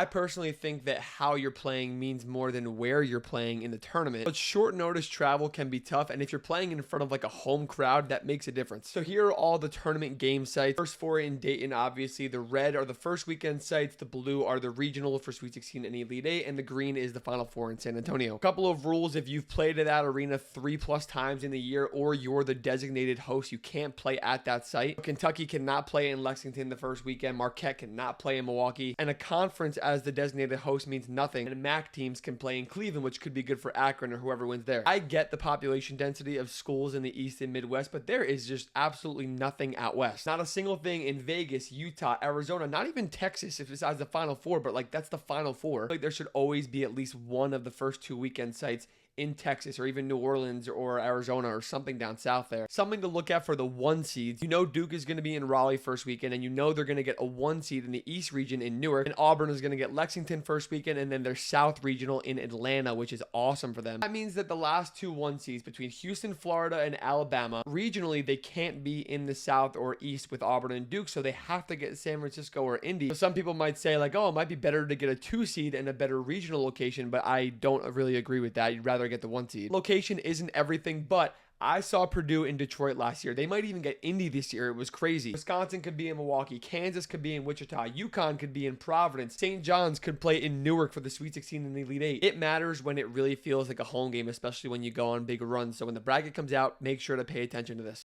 I personally think that how you're playing means more than where you're playing in the tournament, but short notice travel can be tough, and if you're playing in front of like a home crowd, that makes a difference. So here are all the tournament game sites. First four in Dayton, obviously. The red are the first weekend sites, the blue are the regional for Sweet 16 and Elite 8, and the green is the Final Four in San Antonio. A couple of rules: if you've played at that arena 3+ times in the year, or you're the designated host, you can't play at that site. Kentucky cannot play in Lexington the first weekend. Marquette cannot play in Milwaukee, and a conference as the designated host means nothing, and MAC teams can play in Cleveland, which could be good for Akron or whoever wins there. I get the population density of schools in the East and Midwest, but there is just absolutely nothing out West. Not a single thing in Vegas, Utah, Arizona, not even Texas, if besides the Final Four, but like that's the Final Four. Like there should always be at least one of the first 2 weekend sites in Texas or even New Orleans or Arizona or something down south there. Something to look at for the 1 seeds. You know Duke is going to be in Raleigh first weekend, and you know they're going to get a 1 seed in the East region in Newark, and Auburn is going to get Lexington first weekend, and then their South regional in Atlanta, which is awesome for them. That means that the last 2 1 seeds between Houston, Florida, and Alabama, regionally they can't be in the South or East with Auburn and Duke, so they have to get San Francisco or Indy. So some people might say like, oh, it might be better to get a 2 seed and a better regional location, but I don't really agree with that. You'd rather get the 1 seed. Location isn't everything, but I saw Purdue in Detroit last year. They might even get Indy this year. It was crazy. Wisconsin could be in Milwaukee. Kansas could be in Wichita. UConn could be in Providence. St. John's could play in Newark for the Sweet 16 and the Elite 8. It matters when it really feels like a home game, especially when you go on big runs. So when the bracket comes out, make sure to pay attention to this.